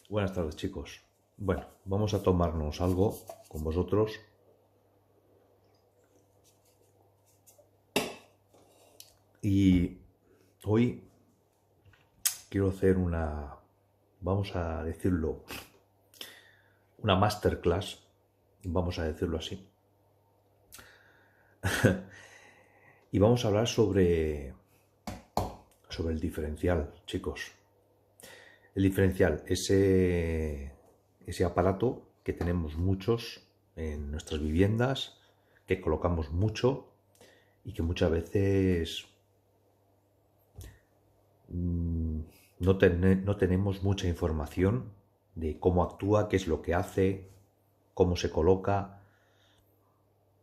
Buenas tardes, chicos. Bueno, vamos a tomarnos algo con vosotros. Y hoy quiero hacer vamos a decirlo, una masterclass, vamos a decirlo así. Y vamos a hablar sobre el diferencial, chicos. El diferencial, ese aparato que tenemos muchos en nuestras viviendas, que colocamos mucho y que muchas veces no tenemos mucha información de cómo actúa, qué es lo que hace, cómo se coloca,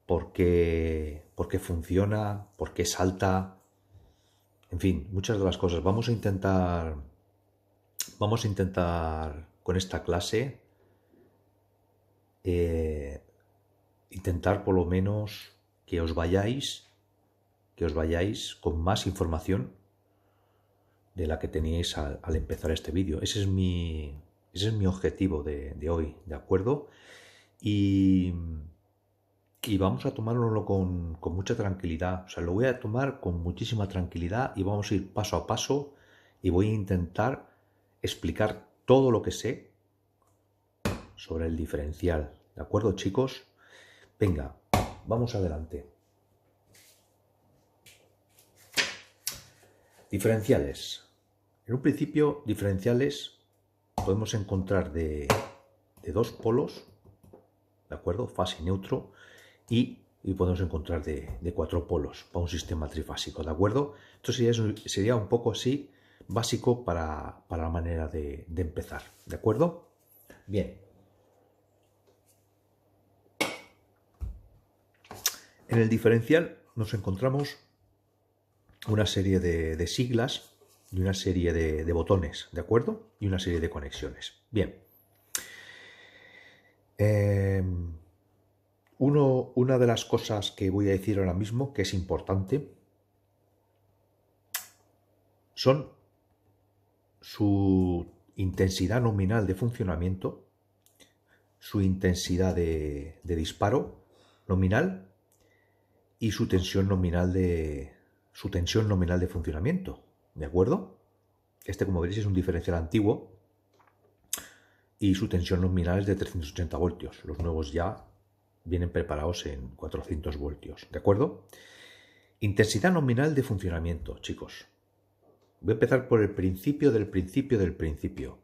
por qué funciona, por qué salta, en fin, muchas de las cosas. Vamos a intentar con esta clase intentar por lo menos que os vayáis con más información de la que teníais al empezar este vídeo. Ese es mi objetivo de hoy, ¿de acuerdo? Y vamos a tomárnoslo con mucha tranquilidad. O sea, lo voy a tomar con muchísima tranquilidad y vamos a ir paso a paso y voy a intentar explicar todo lo que sé sobre el diferencial. ¿De acuerdo, chicos? Venga, vamos adelante. Diferenciales. En un principio, diferenciales podemos encontrar de dos polos, ¿de acuerdo? Fase y neutro, y podemos encontrar de cuatro polos para un sistema trifásico, ¿de acuerdo? Esto sería un poco así básico para la manera de empezar, ¿de acuerdo? Bien. En el diferencial nos encontramos una serie de siglas y una serie de botones, ¿de acuerdo? Y una serie de conexiones. Bien. Una de las cosas que voy a decir ahora mismo, que es importante, son su intensidad nominal de funcionamiento, su intensidad de disparo nominal y su tensión nominal de funcionamiento, ¿de acuerdo? Este, como veréis, es un diferencial antiguo y su tensión nominal es de 380 voltios. Los nuevos ya vienen preparados en 400 voltios, ¿de acuerdo? Intensidad nominal de funcionamiento, chicos. Voy a empezar por el principio del principio del principio.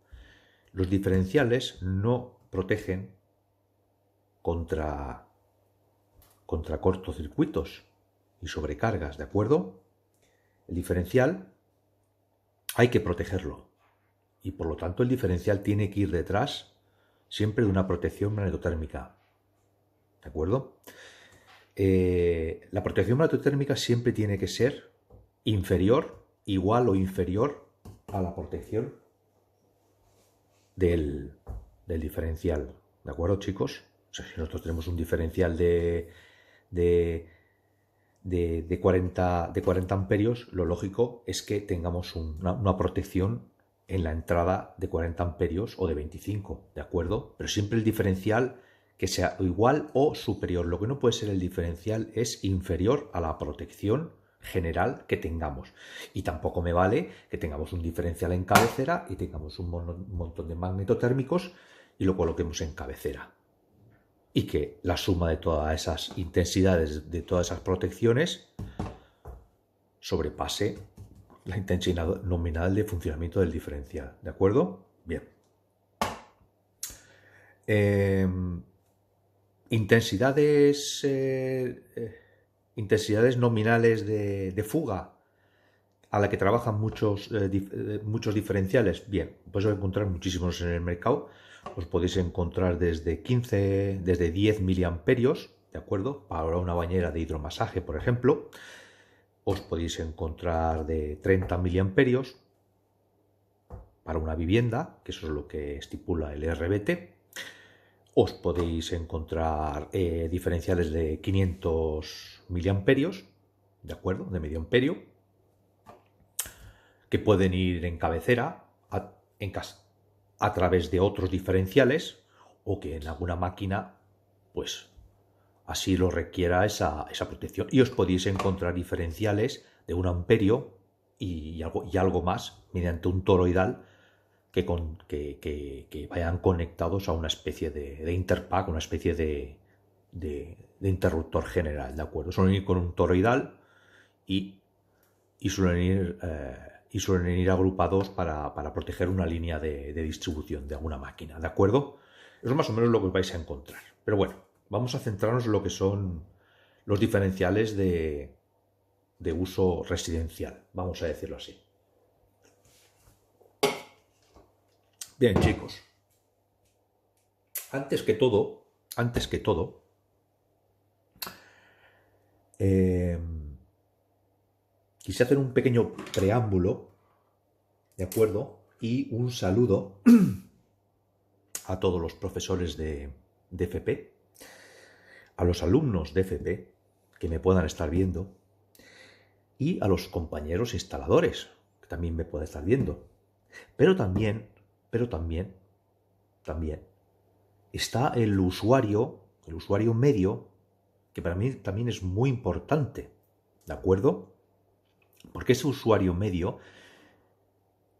Los diferenciales no protegen contra cortocircuitos y sobrecargas, ¿de acuerdo? El diferencial hay que protegerlo y por lo tanto el diferencial tiene que ir detrás siempre de una protección magnetotérmica, ¿de acuerdo? La protección magnetotérmica siempre tiene que ser inferior, igual o inferior a la protección del diferencial, ¿de acuerdo, chicos? O sea, si nosotros tenemos un diferencial de 40 amperios, lo lógico es que tengamos una protección en la entrada de 40 amperios o de 25, ¿de acuerdo? Pero siempre el diferencial que sea igual o superior. Lo que no puede ser el diferencial es inferior a la protección general que tengamos. Y tampoco me vale que tengamos un diferencial en cabecera y tengamos un montón de magnetotérmicos y lo coloquemos en cabecera. Y que la suma de todas esas intensidades, de todas esas protecciones, sobrepase la intensidad nominal de funcionamiento del diferencial. ¿De acuerdo? Bien. Intensidades nominales de fuga a la que trabajan muchos diferenciales. Bien, podéis encontrar muchísimos en el mercado. Os podéis encontrar desde 10 miliamperios, ¿de acuerdo? Para una bañera de hidromasaje, por ejemplo. Os podéis encontrar de 30 miliamperios para una vivienda, que eso es lo que estipula el RBT. Os podéis encontrar diferenciales de 500 miliamperios, ¿de acuerdo? De medio amperio, que pueden ir en cabecera, a través de otros diferenciales o que en alguna máquina pues así lo requiera esa protección. Y os podéis encontrar diferenciales de 1 amperio y algo más mediante un toroidal que vayan conectados a una especie de interpack, una especie de interruptor general, ¿de acuerdo? Suelen ir con un toroidal y suelen ir agrupados para proteger una línea de distribución de alguna máquina, ¿de acuerdo? Eso es más o menos lo que os vais a encontrar. Pero bueno, vamos a centrarnos en lo que son los diferenciales de uso residencial, vamos a decirlo así. Bien, chicos, antes que todo, quise hacer un pequeño preámbulo, ¿de acuerdo? Y un saludo a todos los profesores de FP, a los alumnos de FP que me puedan estar viendo y a los compañeros instaladores que también me puedan estar viendo. Pero también está el usuario medio, que para mí también es muy importante, ¿de acuerdo? Porque ese usuario medio,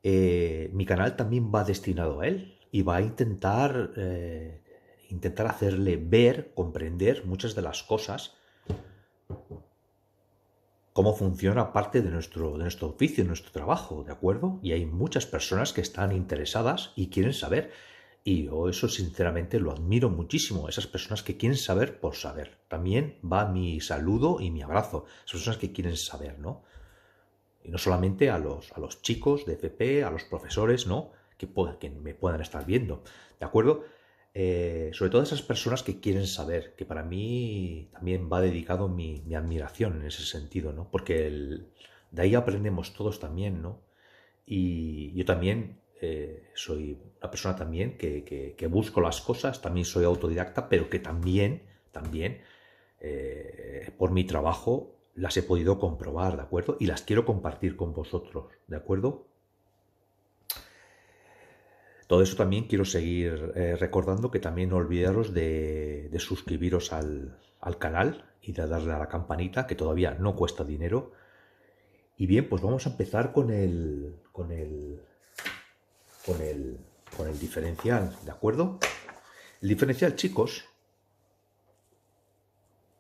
mi canal también va destinado a él y va a intentar hacerle ver, comprender muchas de las cosas, cómo funciona parte de nuestro oficio, de nuestro trabajo, ¿de acuerdo? Y hay muchas personas que están interesadas y quieren saber. Y yo eso sinceramente lo admiro muchísimo, esas personas que quieren saber por saber. También va mi saludo y mi abrazo, esas personas que quieren saber, ¿no? Y no solamente a los chicos de FP, a los profesores, ¿no? Que me puedan estar viendo, ¿de acuerdo? Sobre todo a esas personas que quieren saber, que para mí también va dedicado mi admiración en ese sentido, ¿no? Porque de ahí aprendemos todos también, ¿no? Y yo también soy una persona también que busco las cosas, también soy autodidacta, pero que también por mi trabajo las he podido comprobar, ¿de acuerdo? Y las quiero compartir con vosotros, ¿de acuerdo? Todo eso también quiero seguir recordando, que también no olvidaros de suscribiros al canal y de darle a la campanita, que todavía no cuesta dinero. Y bien, pues vamos a empezar con el diferencial, ¿de acuerdo? El diferencial, chicos,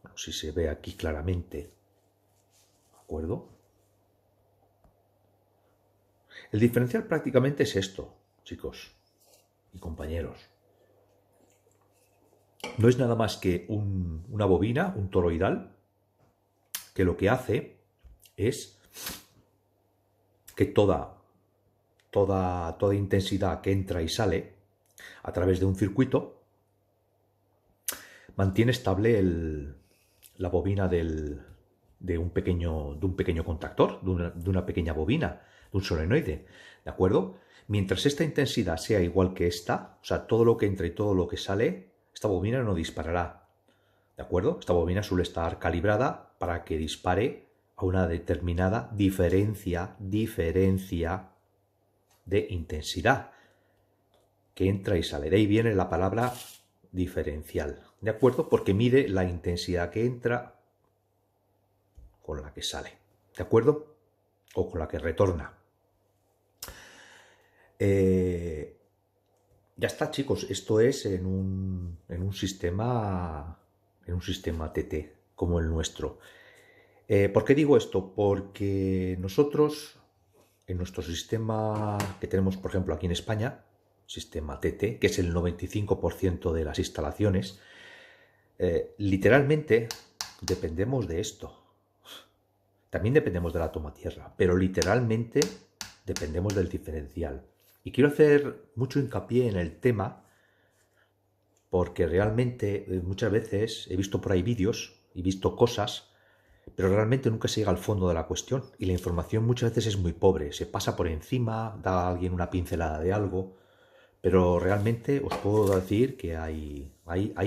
no sé si se ve aquí claramente, ¿de acuerdo? El diferencial prácticamente es esto, chicos y compañeros. No es nada más que una bobina, un toroidal, que lo que hace es que toda intensidad que entra y sale a través de un circuito mantiene estable la bobina de un pequeño contactor, de una pequeña bobina, de un solenoide, ¿de acuerdo? Mientras esta intensidad sea igual que esta, o sea, todo lo que entra y todo lo que sale, esta bobina no disparará, ¿de acuerdo? Esta bobina suele estar calibrada para que dispare a una determinada diferencia de intensidad que entra y sale. De ahí viene la palabra diferencial, ¿de acuerdo? Porque mide la intensidad que entra con la que sale, ¿de acuerdo? O con la que retorna. Ya está, chicos. Esto es en un sistema TT como el nuestro. ¿Por qué digo esto? Porque nosotros, en nuestro sistema que tenemos, por ejemplo, aquí en España, sistema TT, que es el 95% de las instalaciones, literalmente dependemos de esto. También dependemos de la toma tierra, pero literalmente dependemos del diferencial. Y quiero hacer mucho hincapié en el tema porque realmente muchas veces he visto por ahí vídeos y visto cosas, pero realmente nunca se llega al fondo de la cuestión y la información muchas veces es muy pobre. Se pasa por encima, da a alguien una pincelada de algo, pero realmente os puedo decir que hay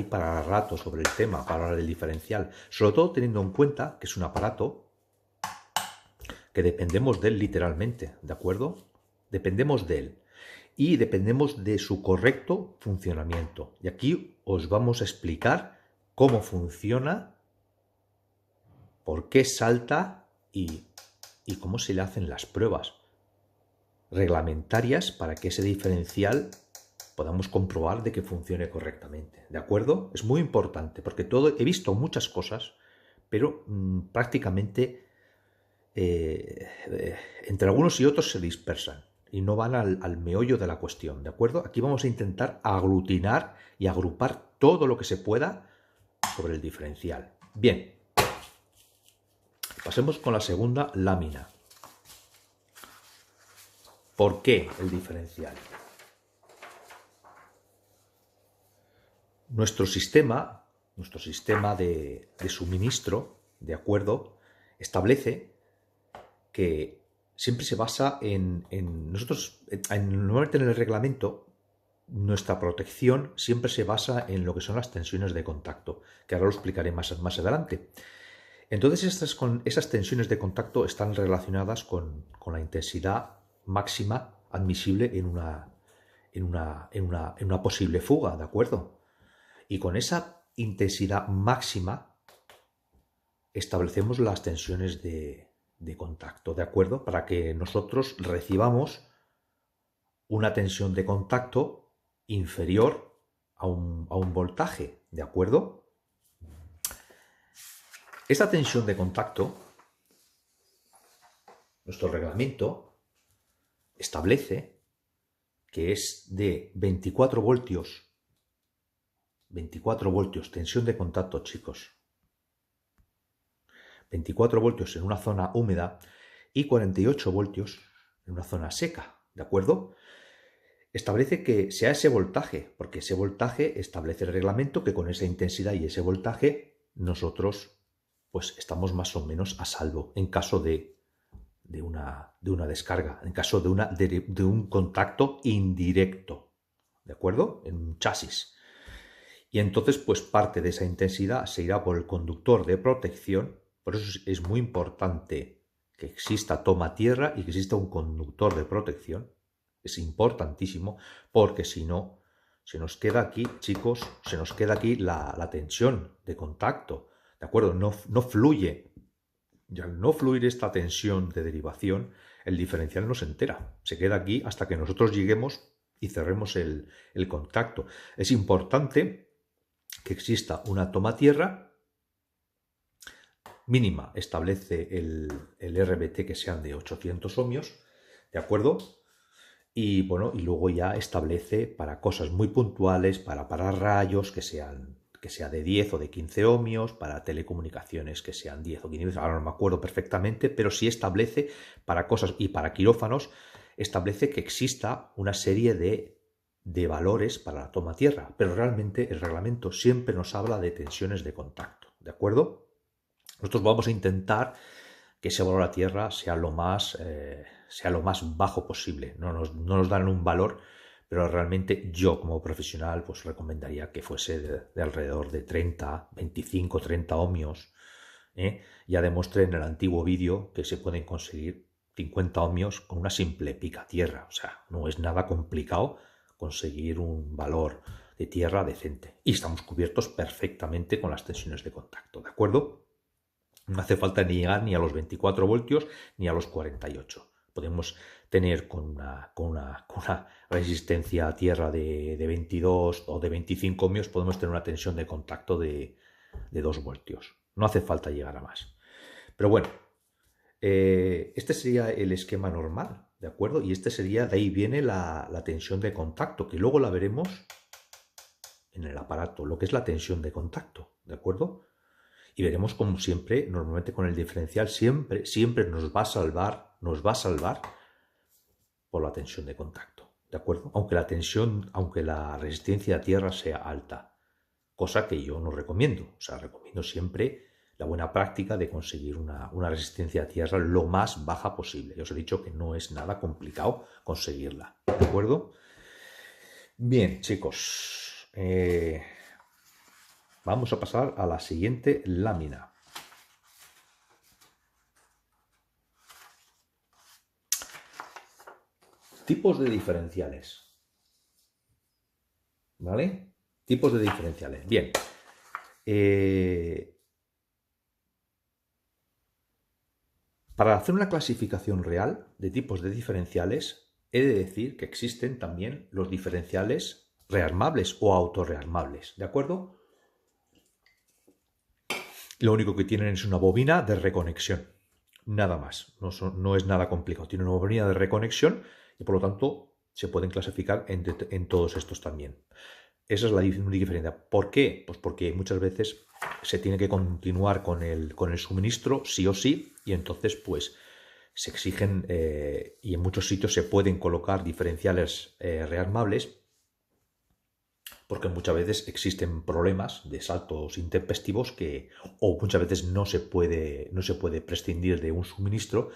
para rato sobre el tema, para hablar del diferencial, sobre todo teniendo en cuenta que es un aparato que dependemos de él literalmente, ¿de acuerdo? Dependemos de él. y dependemos de su correcto funcionamiento. Y aquí os vamos a explicar cómo funciona, por qué salta y cómo se le hacen las pruebas reglamentarias para que ese diferencial podamos comprobar de que funcione correctamente. ¿De acuerdo? Es muy importante porque he visto muchas cosas, pero prácticamente entre algunos y otros se dispersan y no van al meollo de la cuestión. ¿De acuerdo? Aquí vamos a intentar aglutinar y agrupar todo lo que se pueda sobre el diferencial. Bien, pasemos con la segunda lámina. ¿Por qué el diferencial? Nuestro sistema de suministro, ¿de acuerdo?, establece que siempre se basa normalmente en el reglamento, nuestra protección siempre se basa en lo que son las tensiones de contacto, que ahora lo explicaré más adelante. Entonces esas tensiones de contacto están relacionadas con la intensidad máxima admisible en una posible fuga, ¿de acuerdo? Y con esa intensidad máxima establecemos las tensiones de contacto, ¿de acuerdo? Para que nosotros recibamos una tensión de contacto inferior a un voltaje, ¿de acuerdo? Esta tensión de contacto, nuestro reglamento establece que es de 24 voltios. 24 voltios, tensión de contacto, chicos. 24 voltios en una zona húmeda y 48 voltios en una zona seca, ¿de acuerdo? Establece que sea ese voltaje, porque ese voltaje establece el reglamento que con esa intensidad y ese voltaje nosotros pues estamos más o menos a salvo en caso de una descarga, en caso de un contacto indirecto, ¿de acuerdo? En un chasis. Y entonces, pues parte de esa intensidad se irá por el conductor de protección. Por eso es muy importante que exista toma tierra y que exista un conductor de protección. Es importantísimo porque si no, se nos queda aquí, chicos, se nos queda aquí la tensión de contacto. ¿De acuerdo? No fluye. Y al no fluir esta tensión de derivación, el diferencial no se entera. Se queda aquí hasta que nosotros lleguemos y cerremos el contacto. Es importante que exista una toma tierra mínima, establece el RBT que sean de 800 ohmios, ¿de acuerdo? Y bueno, y luego ya establece para cosas muy puntuales, para rayos que sea de 10 o de 15 ohmios, para telecomunicaciones que sean 10 o 15, ahora no me acuerdo perfectamente, pero sí establece para cosas y para quirófanos, establece que exista una serie de valores para la toma tierra, pero realmente el reglamento siempre nos habla de tensiones de contacto, ¿de acuerdo? Nosotros vamos a intentar que ese valor a tierra sea lo más bajo posible. No nos dan un valor, pero realmente yo como profesional pues recomendaría que fuese de alrededor de 30, 25, 30 ohmios. Ya demostré en el antiguo vídeo que se pueden conseguir 50 ohmios con una simple pica tierra. O sea, no es nada complicado conseguir un valor de tierra decente. Y estamos cubiertos perfectamente con las tensiones de contacto, ¿de acuerdo? No hace falta ni llegar ni a los 24 voltios ni a los 48. Podemos tener con una resistencia a tierra de 22 o de 25 ohmios, podemos tener una tensión de contacto de 2 voltios. No hace falta llegar a más. Pero bueno, este sería el esquema normal, ¿de acuerdo? Y de ahí viene la tensión de contacto, que luego la veremos en el aparato, lo que es la tensión de contacto, ¿de acuerdo? Y veremos como siempre, normalmente con el diferencial, siempre nos va a salvar por la tensión de contacto, ¿de acuerdo? Aunque la resistencia a tierra sea alta, cosa que yo no recomiendo. O sea, recomiendo siempre la buena práctica de conseguir una resistencia a tierra lo más baja posible. Ya os he dicho que no es nada complicado conseguirla, ¿de acuerdo? Bien, chicos, vamos a pasar a la siguiente lámina. Tipos de diferenciales. ¿Vale? Tipos de diferenciales. Bien. Para hacer una clasificación real de tipos de diferenciales, he de decir que existen también los diferenciales rearmables o autorrearmables, ¿de acuerdo? Lo único que tienen es una bobina de reconexión, nada más, no es nada complicado. Tienen una bobina de reconexión y por lo tanto se pueden clasificar en todos estos también. Esa es la diferencia. ¿Por qué? Pues porque muchas veces se tiene que continuar con el suministro sí o sí y entonces pues se exigen y en muchos sitios se pueden colocar diferenciales rearmables porque muchas veces existen problemas de saltos intempestivos o muchas veces no se puede prescindir de un suministro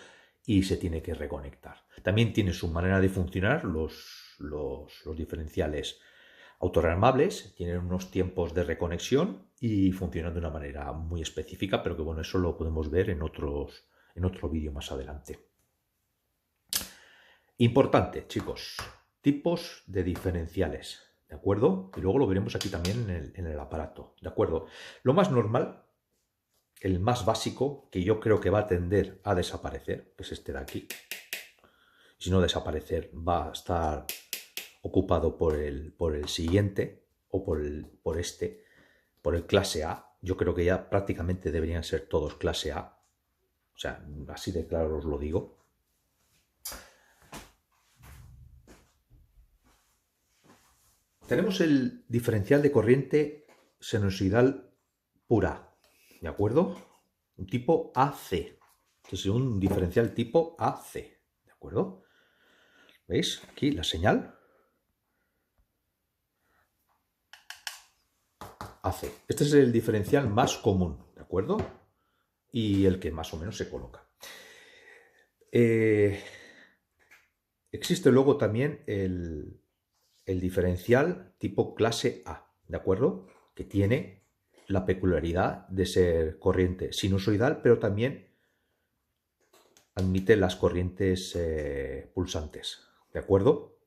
y se tiene que reconectar. También tiene su manera de funcionar los diferenciales autorrearmables, tienen unos tiempos de reconexión y funcionan de una manera muy específica, pero que bueno, eso lo podemos ver en otro vídeo más adelante. Importante, chicos, tipos de diferenciales, ¿de acuerdo? Y luego lo veremos aquí también en el aparato, ¿de acuerdo? Lo más normal, el más básico, que yo creo que va a tender a desaparecer, que es este de aquí. Si no desaparecer, va a estar ocupado por el siguiente o por el clase A. Yo creo que ya prácticamente deberían ser todos clase A. O sea, así de claro os lo digo. Tenemos el diferencial de corriente sinusoidal pura, ¿de acuerdo? Un tipo AC. Este es un diferencial tipo AC, ¿de acuerdo? ¿Veis? Aquí la señal. AC. Este es el diferencial más común, ¿de acuerdo? Y el que más o menos se coloca. Existe luego también el diferencial tipo clase A, ¿de acuerdo? Que tiene la peculiaridad de ser corriente sinusoidal, pero también admite las corrientes pulsantes, ¿de acuerdo?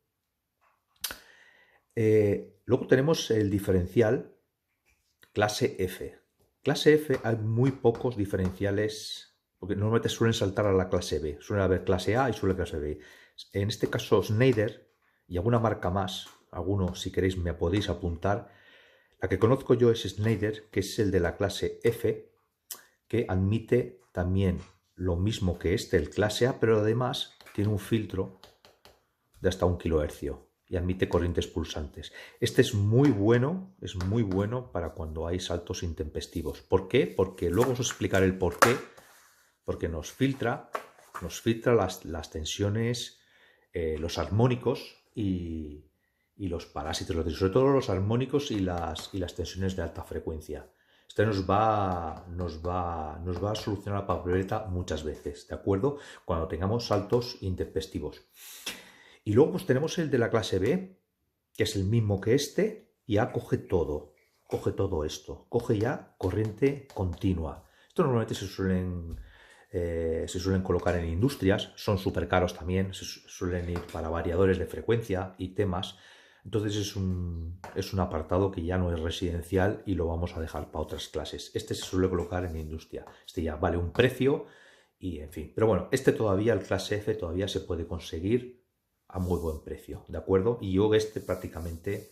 Luego tenemos el diferencial clase F. Clase F hay muy pocos diferenciales, porque normalmente suelen saltar a la clase B. Suele haber clase A y suele haber clase B. En este caso, Schneider y alguna marca más, alguno si queréis me podéis apuntar. La que conozco yo es Schneider, que es el de la clase F, que admite también lo mismo que el clase A, pero además tiene un filtro de hasta 1 kHz y admite corrientes pulsantes. Este es muy bueno para cuando hay saltos intempestivos. ¿Por qué? Porque luego os explicaré el por qué. Porque nos filtra las tensiones, los armónicos y los parásitos, sobre todo los armónicos y las tensiones de alta frecuencia. Esto nos va a solucionar la papeleta muchas veces, ¿de acuerdo? Cuando tengamos saltos intempestivos. Y luego pues tenemos el de la clase B, que es el mismo que este, y ya coge todo esto, coge ya corriente continua. Esto normalmente se suelen colocar en industrias, son súper caros también, se suelen ir para variadores de frecuencia y temas. Entonces es un apartado que ya no es residencial y lo vamos a dejar para otras clases. Este se suele colocar en industria. Este ya vale un precio y en fin. Pero bueno, este todavía, el clase F, todavía se puede conseguir a muy buen precio, ¿de acuerdo? Y yo prácticamente,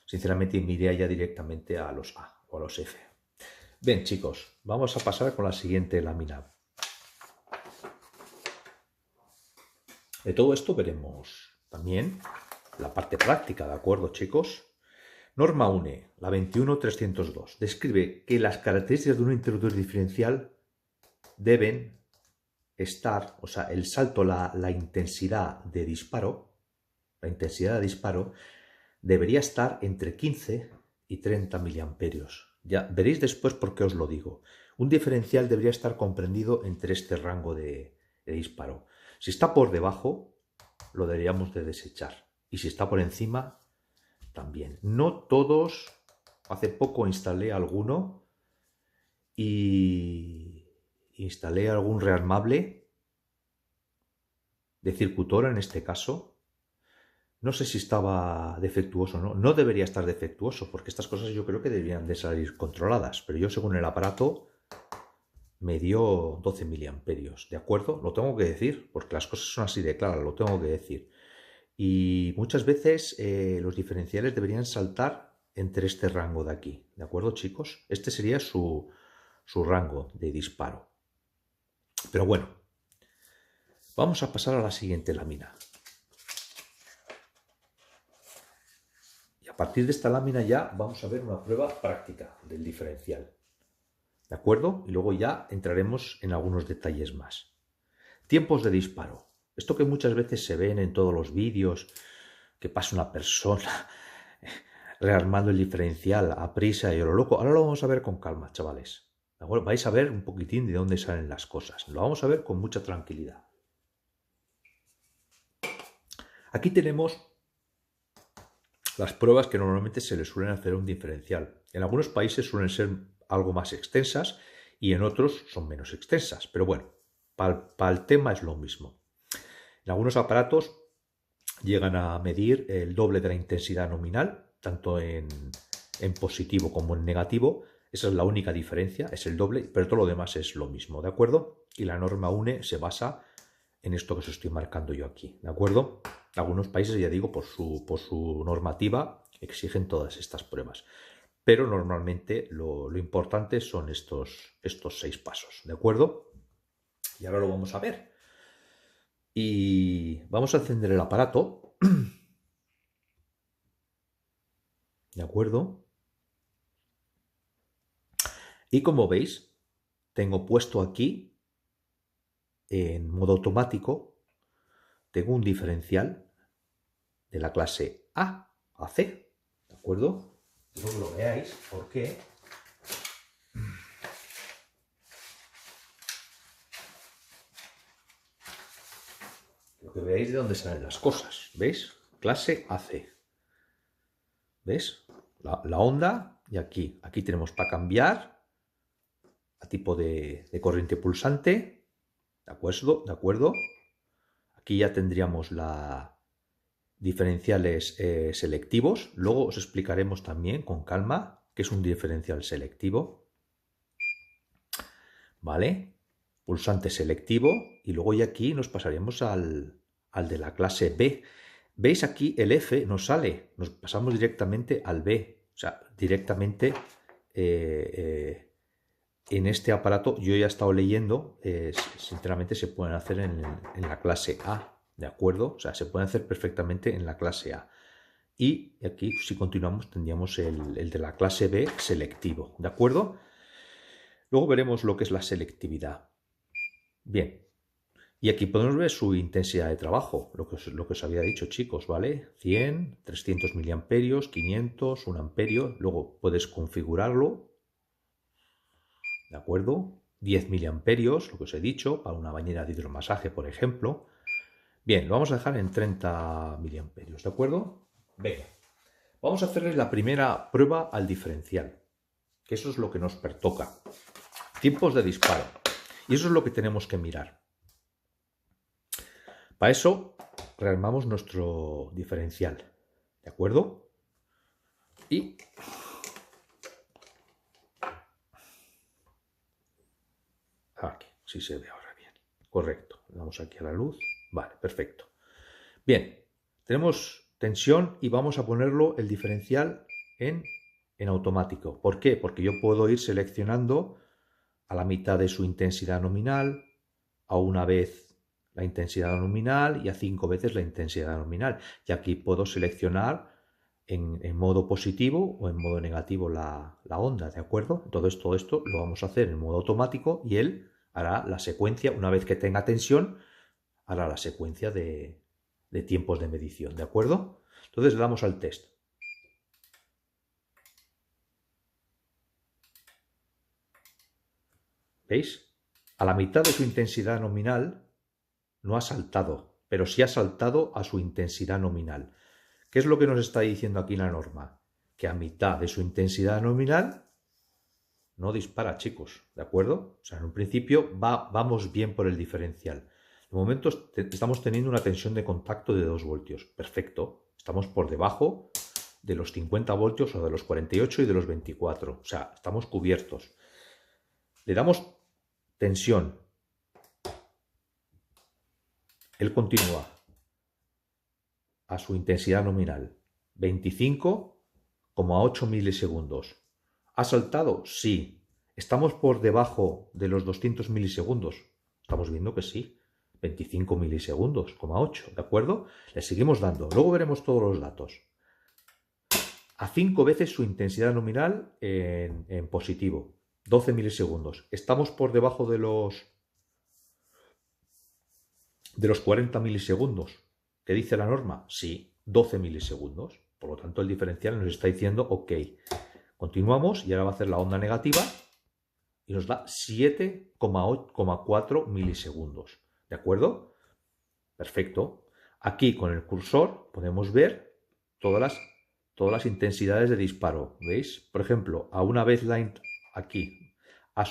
sinceramente me iría ya directamente a los A o a los F. Bien, chicos, vamos a pasar con la siguiente lámina. De todo esto veremos también la parte práctica, ¿de acuerdo, chicos? Norma UNE, la 21302, describe que las características de un interruptor diferencial deben estar, o sea, el salto, la intensidad de disparo, debería estar entre 15 y 30 miliamperios. Ya veréis después por qué os lo digo. Un diferencial debería estar comprendido entre este rango de disparo. Si está por debajo, lo deberíamos de desechar. Y si está por encima, también. No todos. Hace poco instalé alguno y instalé algún rearmable de circuitora en este caso. No sé si estaba defectuoso o no. No debería estar defectuoso, porque estas cosas yo creo que deberían de salir controladas. Pero yo, según el aparato, me dio 12 miliamperios. ¿De acuerdo? Lo tengo que decir, porque las cosas son así de claras, lo tengo que decir. Y muchas veces los diferenciales deberían saltar entre este rango de aquí. ¿De acuerdo, chicos? Este sería su rango de disparo. Pero bueno, vamos a pasar a la siguiente lámina. Y a partir de esta lámina ya vamos a ver una prueba práctica del diferencial. ¿De acuerdo? Y luego ya entraremos en algunos detalles más. Tiempos de disparo. Esto que muchas veces se ven en todos los vídeos, que pasa una persona rearmando el diferencial a prisa y a lo loco. Ahora lo vamos a ver con calma, chavales. ¿De acuerdo? Vais a ver un poquitín de dónde salen las cosas. Lo vamos a ver con mucha tranquilidad. Aquí tenemos las pruebas que normalmente se le suelen hacer a un diferencial. En algunos países suelen ser algo más extensas y en otros son menos extensas. Pero bueno, para el tema es lo mismo. En algunos aparatos llegan a medir el doble de la intensidad nominal, tanto en positivo como en negativo. Esa es la única diferencia, es el doble, pero todo lo demás es lo mismo, ¿de acuerdo? Y la norma UNE se basa en esto que os estoy marcando yo aquí, ¿de acuerdo? Algunos países, ya digo, por su normativa exigen todas estas pruebas. Pero normalmente lo importante son estos 6 pasos, ¿de acuerdo? Y ahora lo vamos a ver. Y vamos a encender el aparato. ¿De acuerdo? Y como veis, tengo puesto aquí, en modo automático, tengo un diferencial de la clase A a C. ¿De acuerdo? Quiero que lo veáis porque quiero que veáis de dónde salen las cosas. ¿Veis? Clase AC. ¿Ves? La onda y aquí tenemos para cambiar a tipo de corriente pulsante. ¿De acuerdo? ¿De acuerdo? Aquí ya tendríamos diferenciales selectivos. Luego os explicaremos también con calma qué es un diferencial selectivo. ¿Vale? Pulsante selectivo. Y luego ya aquí nos pasaremos al de la clase B. ¿Veis aquí el F nos sale? Nos pasamos directamente al B. O sea, directamente en este aparato, yo ya he estado leyendo, sinceramente se pueden hacer en la clase A. ¿De acuerdo? O sea, se pueden hacer perfectamente en la clase A. Y aquí, si continuamos, tendríamos el de la clase B selectivo. ¿De acuerdo? Luego veremos lo que es la selectividad. Bien. Y aquí podemos ver su intensidad de trabajo, lo que os había dicho, chicos, ¿vale? 100, 300 miliamperios, 500, 1 amperio. Luego puedes configurarlo. ¿De acuerdo? 10 miliamperios, lo que os he dicho, para una bañera de hidromasaje, por ejemplo. Bien, lo vamos a dejar en 30 miliamperios, ¿de acuerdo? Venga, vamos a hacerles la primera prueba al diferencial, que eso es lo que nos pertoca. Tiempos de disparo. Y eso es lo que tenemos que mirar. Para eso, rearmamos nuestro diferencial, ¿de acuerdo? Y aquí, si se ve ahora bien. Correcto. Le damos aquí a la luz. Vale, perfecto. Bien, tenemos tensión y vamos a ponerlo el diferencial en automático. ¿Por qué? Porque yo puedo ir seleccionando a la mitad de su intensidad nominal, a una vez la intensidad nominal y a 5 veces la intensidad nominal. Y aquí puedo seleccionar en modo positivo o en modo negativo la onda, ¿de acuerdo? Entonces todo esto lo vamos a hacer en modo automático y él hará la secuencia, una vez que tenga tensión, hará la secuencia de tiempos de medición, ¿de acuerdo? Entonces le damos al test. ¿Veis? A la mitad de su intensidad nominal no ha saltado, pero sí ha saltado a su intensidad nominal. ¿Qué es lo que nos está diciendo aquí la norma? Que a mitad de su intensidad nominal no dispara, chicos, ¿de acuerdo? O sea, en un principio vamos bien por el diferencial. De momento estamos teniendo una tensión de contacto de 2 voltios. Perfecto, Estamos por debajo de los 50 voltios o de los 48 y de los 24. O sea, estamos cubiertos. Le damos tensión. Él continúa a su intensidad nominal. 25,8 milisegundos. ¿Ha saltado? Sí. ¿Estamos por debajo de los 200 milisegundos? Estamos viendo que sí. 25 milisegundos, 8, ¿de acuerdo? Le seguimos dando. Luego veremos todos los datos. A 5 veces su intensidad nominal en positivo. 12 milisegundos. ¿Estamos por debajo de los 40 milisegundos? ¿Qué dice la norma? Sí, 12 milisegundos. Por lo tanto, el diferencial nos está diciendo OK. Continuamos y ahora va a hacer la onda negativa y nos da 7,4 milisegundos. ¿De acuerdo? Perfecto. Aquí con el cursor podemos ver todas las intensidades de disparo. ¿Veis? Por ejemplo, a una baseline aquí, a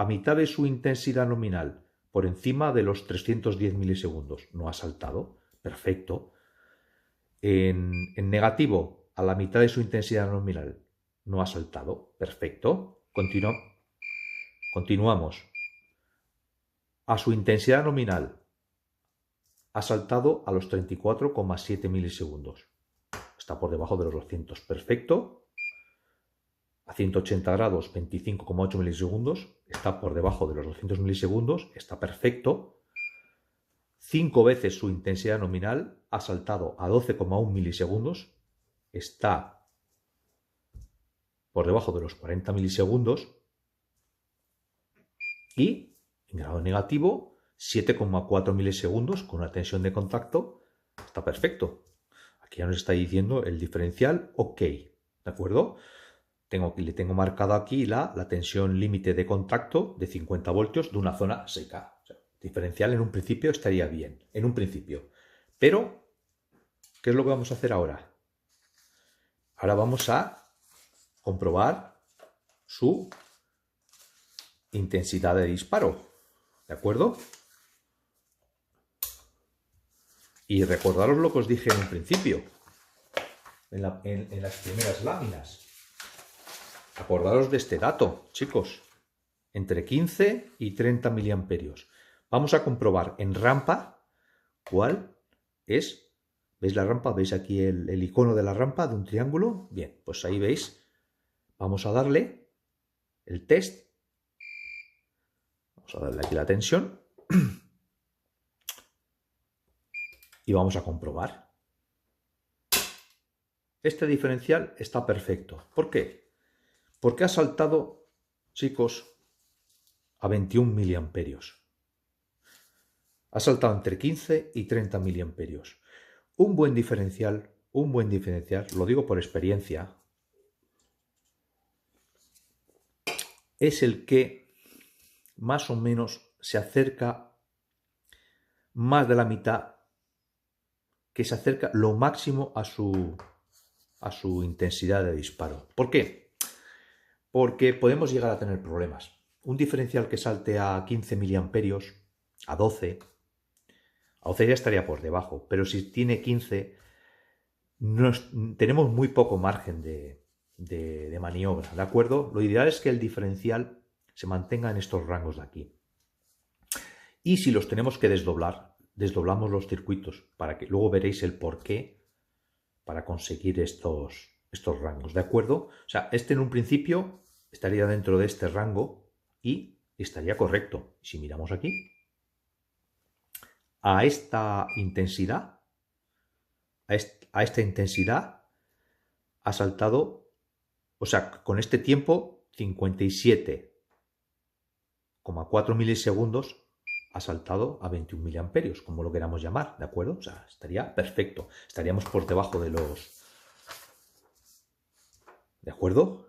mitad de su intensidad nominal, por encima de los 310 milisegundos. No ha saltado. Perfecto. En negativo, a la mitad de su intensidad nominal. No ha saltado. Perfecto. Continuamos. A su intensidad nominal. Ha saltado a los 34,7 milisegundos. Está por debajo de los 200. Perfecto. A 180 grados, 25,8 milisegundos. Está por debajo de los 200 milisegundos. Está perfecto. 5 veces su intensidad nominal. Ha saltado a 12,1 milisegundos. Está por debajo de los 40 milisegundos. Y en grado negativo, 7,4 milisegundos con una tensión de contacto. Está perfecto. Aquí ya nos está diciendo el diferencial OK. ¿De acuerdo? Le tengo marcado aquí la tensión límite de contacto de 50 voltios de una zona seca. O sea, diferencial en un principio estaría bien. En un principio. Pero, ¿qué es lo que vamos a hacer ahora? Ahora vamos a comprobar su intensidad de disparo. ¿De acuerdo? Y recordaros lo que os dije en un principio, en las primeras láminas. Acordaros de este dato, chicos. Entre 15 y 30 miliamperios. Vamos a comprobar en rampa cuál es. ¿Veis la rampa? ¿Veis aquí el icono de la rampa de un triángulo? Bien, pues ahí veis. Vamos a darle el test. Vamos a darle aquí la tensión. Y vamos a comprobar. Este diferencial está perfecto. ¿Por qué? Porque ha saltado, chicos, a 21 miliamperios. Ha saltado entre 15 y 30 miliamperios. Un buen diferencial, lo digo por experiencia, es el que más o menos se acerca más de la mitad, que se acerca lo máximo a su intensidad de disparo. ¿Por qué? Porque podemos llegar a tener problemas. Un diferencial que salte a 15 miliamperios, a 12 ya estaría por debajo, pero si tiene 15, tenemos muy poco margen de maniobra, ¿de acuerdo? Lo ideal es que el diferencial se mantenga en estos rangos de aquí. Y si los tenemos que desdoblar, desdoblamos los circuitos para que luego veréis el porqué para conseguir estos rangos, ¿de acuerdo? O sea, en un principio estaría dentro de este rango y estaría correcto. Si miramos aquí, a esta intensidad, ha saltado, o sea, con este tiempo, 57,4 milisegundos, ha saltado a 21 miliamperios, como lo queramos llamar, ¿de acuerdo? O sea, estaría perfecto. Estaríamos por debajo de los... ¿De acuerdo?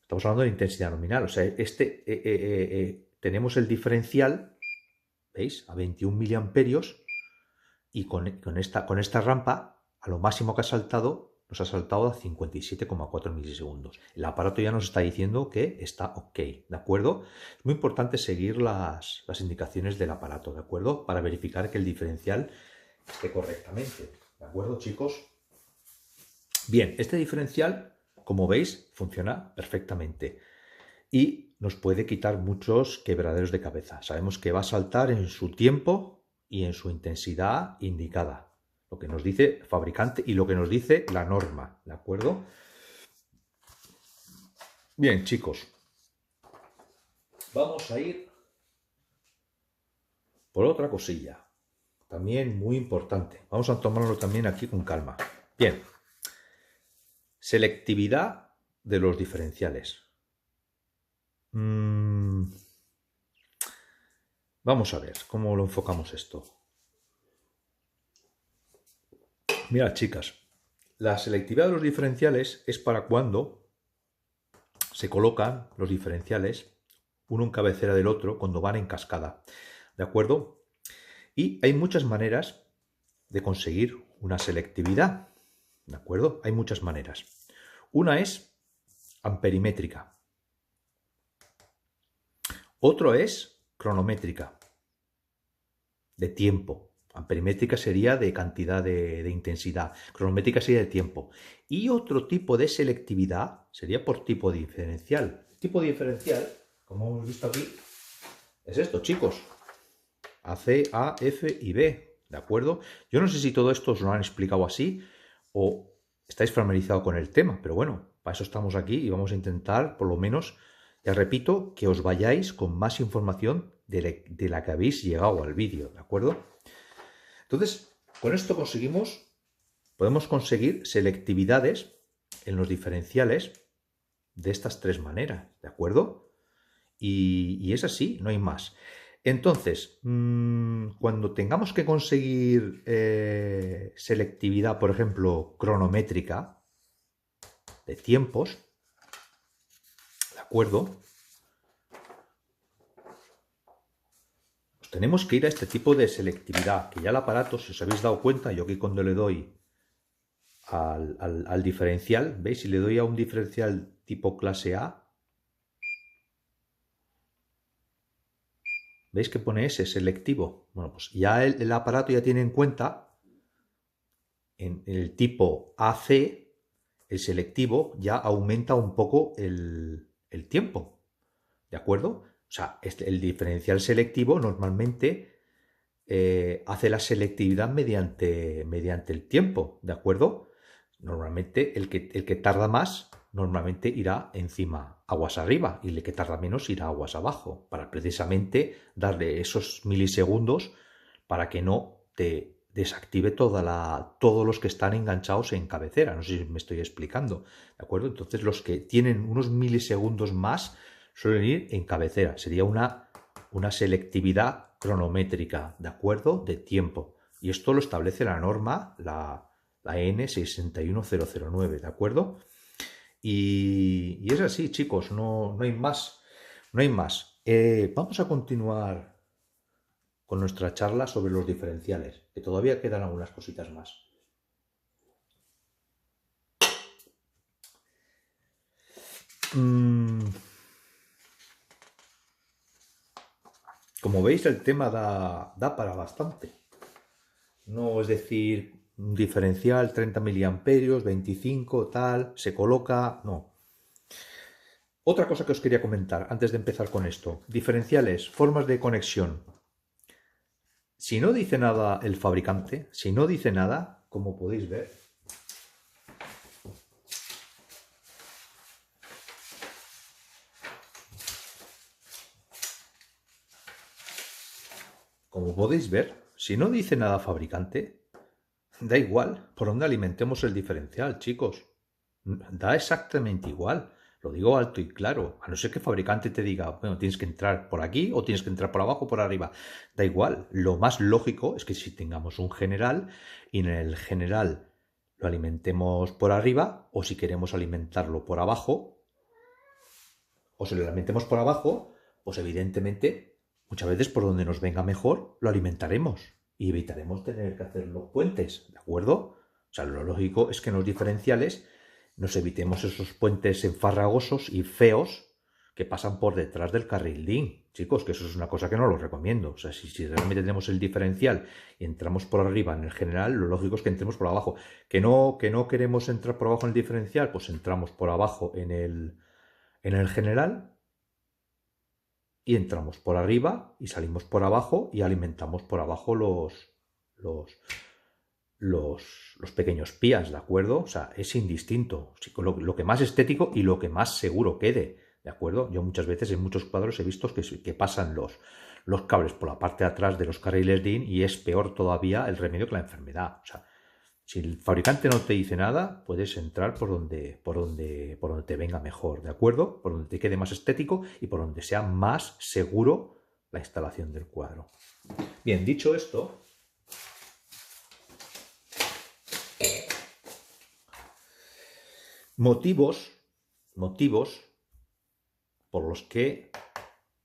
Estamos hablando de intensidad nominal. O sea, tenemos el diferencial, ¿veis? A 21 miliamperios y con esta rampa, a lo máximo que ha saltado, nos ha saltado a 57,4 milisegundos. El aparato ya nos está diciendo que está ok, ¿de acuerdo? Es muy importante seguir las indicaciones del aparato, ¿de acuerdo? Para verificar que el diferencial esté correctamente, ¿de acuerdo, chicos? Bien, este diferencial, como veis, funciona perfectamente y nos puede quitar muchos quebraderos de cabeza. Sabemos que va a saltar en su tiempo y en su intensidad indicada, lo que nos dice el fabricante y lo que nos dice la norma, ¿de acuerdo? Bien, chicos, vamos a ir por otra cosilla, también muy importante. Vamos a tomarlo también aquí con calma. Bien, selectividad de los diferenciales. Vamos a ver cómo lo enfocamos esto. Mirad, chicas, la selectividad de los diferenciales es para cuando se colocan los diferenciales uno en cabecera del otro cuando van en cascada, ¿de acuerdo? Y hay muchas maneras de conseguir una selectividad, ¿de acuerdo? Hay muchas maneras. Una es amperimétrica. Otro es cronométrica, de tiempo. Amperimétrica sería de cantidad de intensidad, cronométrica sería de tiempo. Y otro tipo de selectividad sería por tipo diferencial. El tipo diferencial, como hemos visto aquí, es esto, chicos. AC, A, F y B, ¿de acuerdo? Yo no sé si todo esto os lo han explicado así o estáis familiarizados con el tema, pero bueno, para eso estamos aquí y vamos a intentar, por lo menos, ya repito, que os vayáis con más información de la que habéis llegado al vídeo, ¿de acuerdo? Entonces, con esto podemos conseguir selectividades en los diferenciales de estas tres maneras, ¿de acuerdo? Y es así, no hay más. Entonces, cuando tengamos que conseguir selectividad, por ejemplo, cronométrica, de tiempos, ¿de acuerdo? Pues tenemos que ir a este tipo de selectividad, que ya el aparato, si os habéis dado cuenta, yo aquí cuando le doy al diferencial, ¿veis? Si le doy a un diferencial tipo clase A, ¿veis que pone ese selectivo? Bueno, pues ya el aparato ya tiene en cuenta en el tipo AC, el selectivo ya aumenta un poco el tiempo, ¿de acuerdo? O sea, el diferencial selectivo normalmente hace la selectividad mediante el tiempo, ¿de acuerdo? Normalmente el que tarda más normalmente irá encima, aguas arriba, y el que tarda menos irá aguas abajo, para precisamente darle esos milisegundos para que no te desactive todos los que están enganchados en cabecera. No sé si me estoy explicando, ¿de acuerdo? Entonces los que tienen unos milisegundos más suelen ir en cabecera. Sería una selectividad cronométrica, ¿de acuerdo? De tiempo. Y esto lo establece la norma, la N61009, ¿de acuerdo? Y es así, chicos, no hay más. No hay más. Vamos a continuar con nuestra charla sobre los diferenciales, que todavía quedan algunas cositas más. Como veis, el tema da para bastante. No es decir, un diferencial 30 miliamperios, 25, tal, se coloca, no. Otra cosa que os quería comentar antes de empezar con esto. Diferenciales, formas de conexión. Si no dice nada el fabricante, si no dice nada, como podéis ver, si no dice nada fabricante, da igual por dónde alimentemos el diferencial, chicos. Da exactamente igual. Lo digo alto y claro. A no ser que el fabricante te diga, bueno, tienes que entrar por aquí o tienes que entrar por abajo o por arriba. Da igual. Lo más lógico es que si tengamos un general y en el general lo alimentemos por arriba, o si queremos alimentarlo por abajo, o si lo alimentemos por abajo, pues evidentemente muchas veces por donde nos venga mejor lo alimentaremos y evitaremos tener que hacer los puentes, ¿de acuerdo? O sea, lo lógico es que en los diferenciales nos evitemos esos puentes enfarragosos y feos que pasan por detrás del carril DIN. Chicos, que eso es una cosa que no lo recomiendo. O sea, si realmente tenemos el diferencial y entramos por arriba en el general, lo lógico es que entremos por abajo. Que no queremos entrar por abajo en el diferencial, pues entramos por abajo en el general y entramos por arriba y salimos por abajo y alimentamos por abajo los pequeños pías, ¿de acuerdo? O sea, es indistinto. Lo que más estético y lo que más seguro quede, ¿de acuerdo? Yo muchas veces en muchos cuadros he visto que pasan los cables por la parte de atrás de los carriles DIN y es peor todavía el remedio que la enfermedad. O sea, si el fabricante no te dice nada, puedes entrar por donde te venga mejor, ¿de acuerdo? Por donde te quede más estético y por donde sea más seguro la instalación del cuadro. Bien, dicho esto, motivos por los que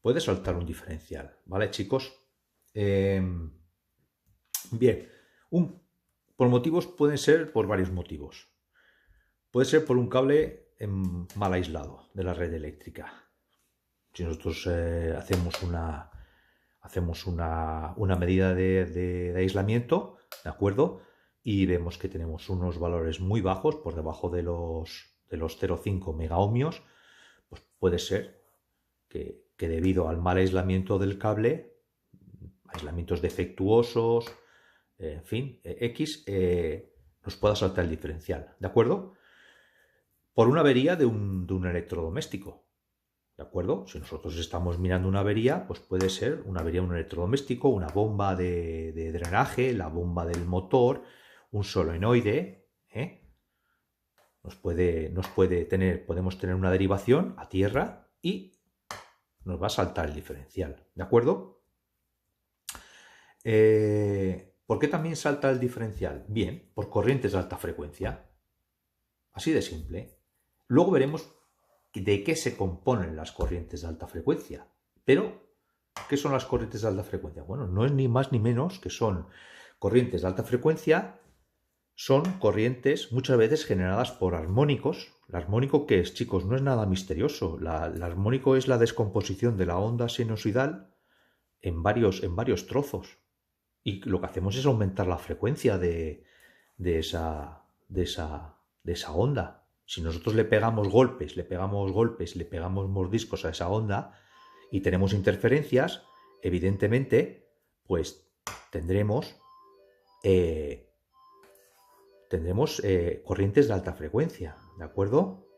puede saltar un diferencial, ¿vale, chicos? Bien, por motivos pueden ser por varios motivos. Puede ser por un cable mal aislado de la red eléctrica. Si nosotros hacemos una medida de aislamiento, ¿de acuerdo? Y vemos que tenemos unos valores muy bajos, por debajo de los 0,5 megaohmios, pues puede ser que debido al mal aislamiento del cable, aislamientos defectuosos, en fin, nos pueda saltar el diferencial, ¿de acuerdo? Por una avería de un electrodoméstico, ¿de acuerdo? Si nosotros estamos mirando una avería, pues puede ser una avería de un electrodoméstico, una bomba de drenaje, la bomba del motor, un solenoide, podemos tener una derivación a tierra y nos va a saltar el diferencial, ¿de acuerdo? ¿Por qué también salta el diferencial? Bien, por corrientes de alta frecuencia. Así de simple. Luego veremos de qué se componen las corrientes de alta frecuencia. Pero, ¿qué son las corrientes de alta frecuencia? Bueno, no es ni más ni menos que son corrientes de alta frecuencia, son corrientes muchas veces generadas por armónicos. ¿El armónico qué es, chicos? No es nada misterioso. El armónico es la descomposición de la onda sinusoidal en varios trozos. Y lo que hacemos es aumentar la frecuencia de esa onda. Si nosotros le pegamos golpes, le pegamos mordiscos a esa onda y tenemos interferencias, evidentemente, pues tendremos corrientes de alta frecuencia, ¿de acuerdo?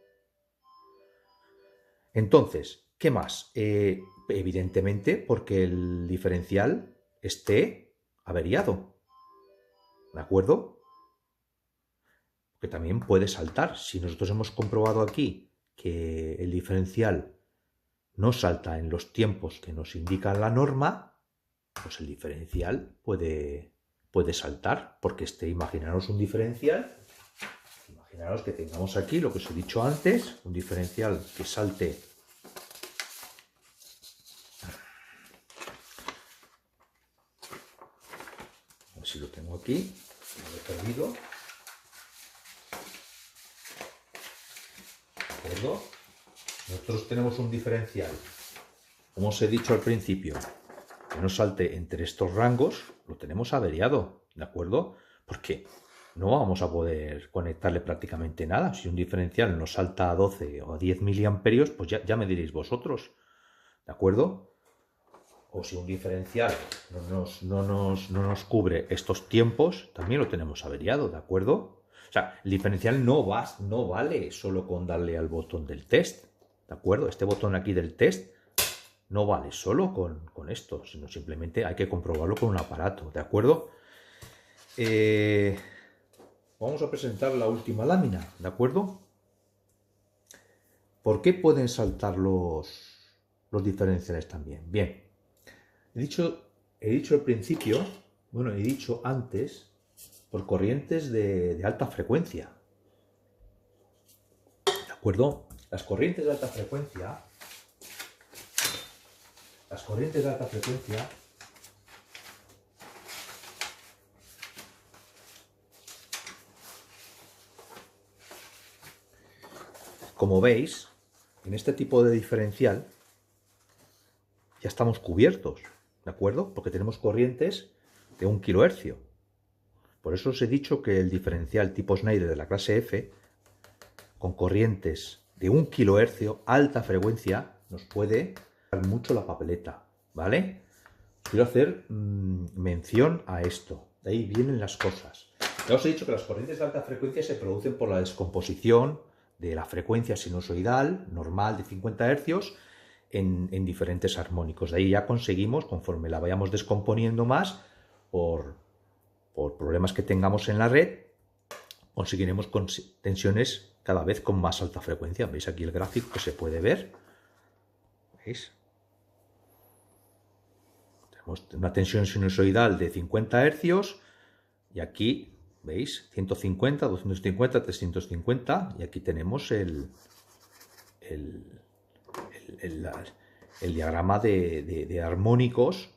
Entonces, ¿qué más? Evidentemente, porque el diferencial esté averiado, ¿de acuerdo? Que también puede saltar. Si nosotros hemos comprobado aquí que el diferencial no salta en los tiempos que nos indica la norma, pues el diferencial puede saltar, porque imaginaros un diferencial, imaginaros que tengamos aquí lo que os he dicho antes, un diferencial que salte a ver si lo tengo aquí, lo he perdido. Nosotros tenemos un diferencial, como os he dicho al principio, que no salte entre estos rangos, lo tenemos averiado, ¿de acuerdo? Porque no vamos a poder conectarle prácticamente nada. Si un diferencial nos salta a 12 o a 10 miliamperios, pues ya me diréis vosotros, ¿de acuerdo? O si un diferencial no nos cubre estos tiempos, también lo tenemos averiado, ¿de acuerdo? O sea, el diferencial no vale solo con darle al botón del test, ¿de acuerdo? Este botón aquí del test no vale solo con esto, sino simplemente hay que comprobarlo con un aparato, ¿de acuerdo? Vamos a presentar la última lámina, ¿de acuerdo? ¿Por qué pueden saltar los diferenciales también? Bien, he dicho al principio, bueno, he dicho antes, por corrientes de alta frecuencia. ¿De acuerdo? Las corrientes de alta frecuencia como veis, en este tipo de diferencial ya estamos cubiertos, ¿de acuerdo? Porque tenemos corrientes de 1 kHz. Por eso os he dicho que el diferencial tipo Schneider de la clase F, con corrientes de 1 kHz, alta frecuencia, nos puede dar mucho la papeleta, ¿vale? Quiero hacer mención a esto. De ahí vienen las cosas. Ya os he dicho que las corrientes de alta frecuencia se producen por la descomposición de la frecuencia sinusoidal normal de 50 Hz en diferentes armónicos. De ahí ya conseguimos, conforme la vayamos descomponiendo más, por problemas que tengamos en la red, conseguiremos tensiones cada vez con más alta frecuencia. ¿Veis aquí el gráfico que se puede ver? ¿Veis? Tenemos una tensión sinusoidal de 50 Hz y aquí, ¿veis? 150, 250, 350 y aquí tenemos el diagrama de armónicos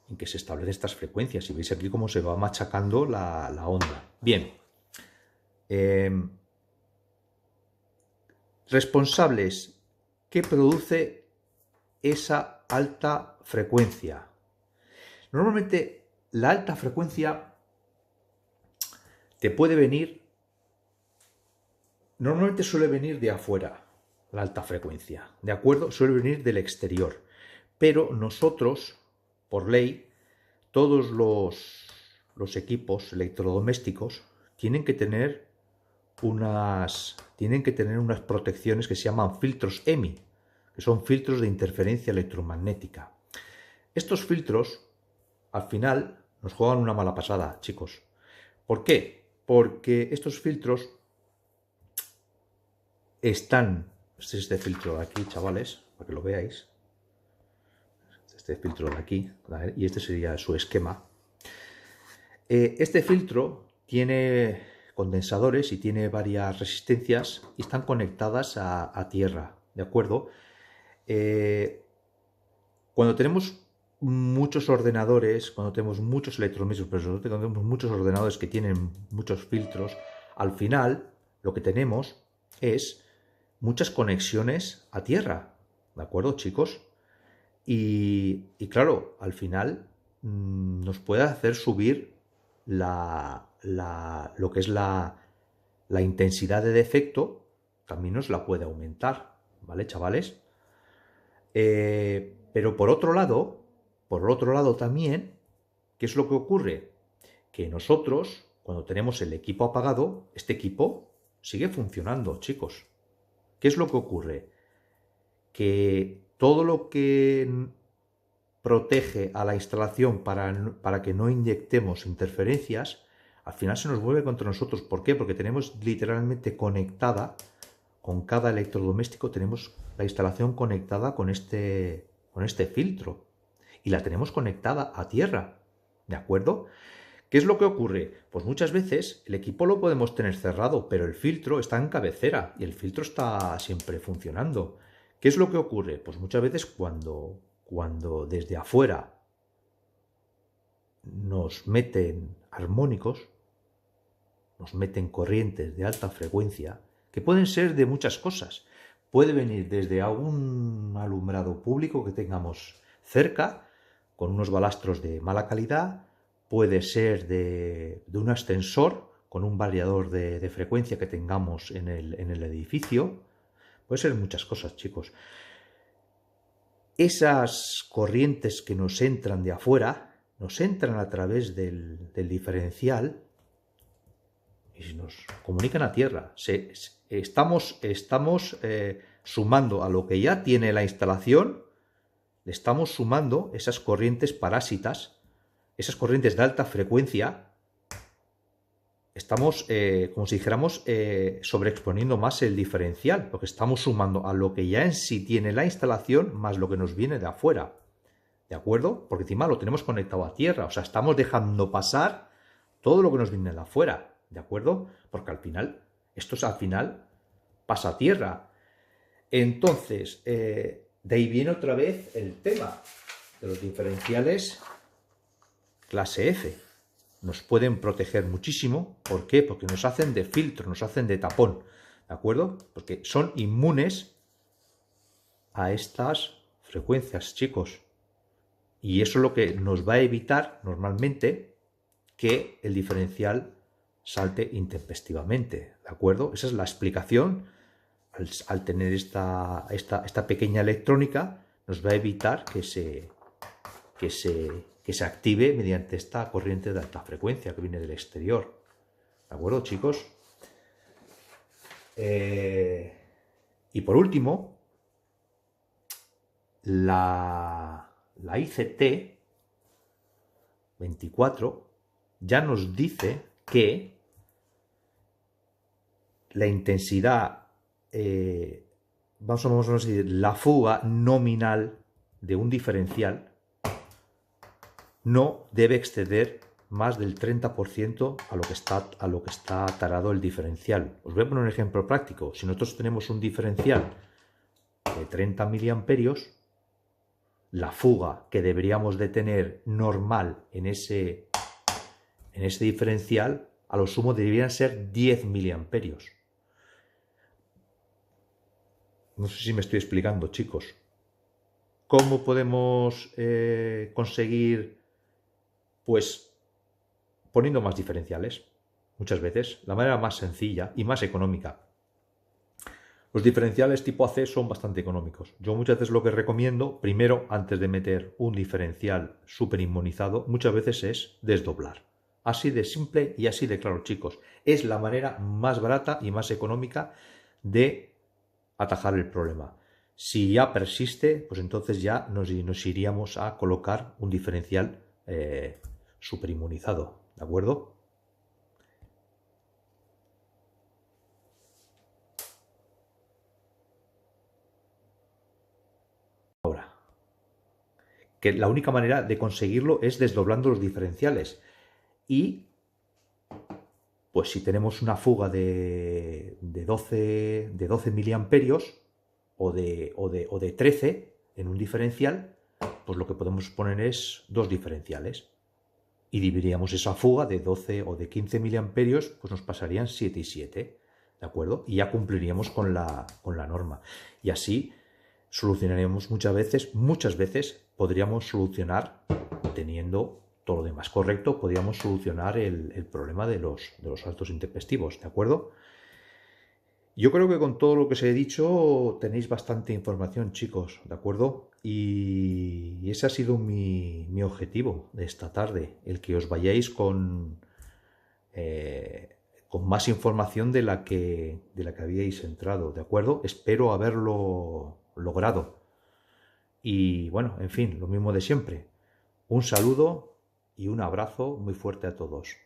en que se establecen estas frecuencias y veis aquí cómo se va machacando la onda. Bien. Responsables. ¿Qué produce esa alta frecuencia? Normalmente la alta frecuencia te puede venir, normalmente suele venir de afuera, la alta frecuencia, ¿de acuerdo? Suele venir del exterior, pero nosotros, por ley, todos los equipos electrodomésticos tienen que tener unas protecciones que se llaman filtros EMI, que son filtros de interferencia electromagnética. Estos filtros, al final, nos juegan una mala pasada, chicos. ¿Por qué? Porque estos filtros están... Este filtro de aquí, chavales, para que lo veáis. Este filtro de aquí, y este sería su esquema. Este filtro tiene condensadores y tiene varias resistencias y están conectadas a tierra, ¿de acuerdo? Cuando tenemos muchos ordenadores, cuando tenemos muchos electrodomésticos, pero sobre todo cuando tenemos muchos ordenadores que tienen muchos filtros, al final lo que tenemos es muchas conexiones a tierra, ¿de acuerdo, chicos? Y claro, al final nos puede hacer subir lo que es la intensidad de defecto, también nos la puede aumentar, ¿vale, chavales? Pero por otro lado también, ¿qué es lo que ocurre? Que nosotros, cuando tenemos el equipo apagado, este equipo sigue funcionando, chicos. ¿Qué es lo que ocurre? Que todo lo que protege a la instalación para que no inyectemos interferencias, al final se nos vuelve contra nosotros. ¿Por qué? Porque tenemos literalmente conectada, con cada electrodoméstico, tenemos la instalación conectada con este filtro. Y la tenemos conectada a tierra, ¿de acuerdo? ¿Qué es lo que ocurre? Pues muchas veces el equipo lo podemos tener cerrado, pero el filtro está en cabecera y el filtro está siempre funcionando. ¿Qué es lo que ocurre? Pues muchas veces cuando desde afuera nos meten armónicos, nos meten corrientes de alta frecuencia, que pueden ser de muchas cosas. Puede venir desde algún alumbrado público que tengamos cerca, con unos balastros de mala calidad, puede ser de un ascensor con un variador de frecuencia que tengamos en el edificio. Puede ser muchas cosas, chicos. Esas corrientes que nos entran de afuera, nos entran a través del diferencial y nos comunican a tierra. Estamos sumando a lo que ya tiene la instalación, le estamos sumando esas corrientes parásitas, esas corrientes de alta frecuencia. Estamos, como si dijéramos, sobreexponiendo más el diferencial, porque estamos sumando a lo que ya en sí tiene la instalación más lo que nos viene de afuera, ¿de acuerdo? Porque encima lo tenemos conectado a tierra, o sea, estamos dejando pasar todo lo que nos viene de afuera, ¿de acuerdo? Porque al final, esto al final pasa a tierra. Entonces, de ahí viene otra vez el tema de los diferenciales clase F. Nos pueden proteger muchísimo. ¿Por qué? Porque nos hacen de filtro, nos hacen de tapón. ¿de acuerdo? Porque son inmunes a estas frecuencias, chicos. Y eso es lo que nos va a evitar normalmente que el diferencial salte intempestivamente, ¿de acuerdo? Esa es la explicación. Al tener esta pequeña electrónica, nos va a evitar que se active mediante esta corriente de alta frecuencia que viene del exterior. ¿De acuerdo, chicos? Y por último, la ICT 24 ya nos dice que la intensidad, vamos a decir, la fuga nominal de un diferencial no debe exceder más del 30% a lo que está tarado el diferencial. Os voy a poner un ejemplo práctico. Si nosotros tenemos un diferencial de 30 miliamperios, la fuga que deberíamos de tener normal en ese diferencial, a lo sumo deberían ser 10 miliamperios. No sé si me estoy explicando, chicos. ¿Cómo podemos conseguir? Pues poniendo más diferenciales, muchas veces, la manera más sencilla y más económica. Los diferenciales tipo AC son bastante económicos. Yo muchas veces lo que recomiendo, primero, antes de meter un diferencial súper inmunizado, muchas veces es desdoblar. Así de simple y así de claro, chicos. Es la manera más barata y más económica de atajar el problema. Si ya persiste, pues entonces ya nos iríamos a colocar un diferencial súper inmunizado, ¿de acuerdo? Ahora, que la única manera de conseguirlo es desdoblando los diferenciales. Y, pues si tenemos una fuga de 12 miliamperios o de 13 en un diferencial, pues lo que podemos poner es dos diferenciales. Y dividiríamos esa fuga de 12 o de 15 miliamperios, pues nos pasarían 7 y 7, ¿de acuerdo? Y ya cumpliríamos con la norma. Y así solucionaríamos muchas veces podríamos solucionar, teniendo todo lo demás correcto, podríamos solucionar el problema de los saltos intempestivos, ¿de acuerdo? Yo creo que con todo lo que os he dicho tenéis bastante información, chicos, ¿de acuerdo? Y ese ha sido mi objetivo de esta tarde, el que os vayáis con más información de la que habíais entrado, ¿de acuerdo? Espero haberlo logrado. Y bueno, en fin, lo mismo de siempre. Un saludo y un abrazo muy fuerte a todos.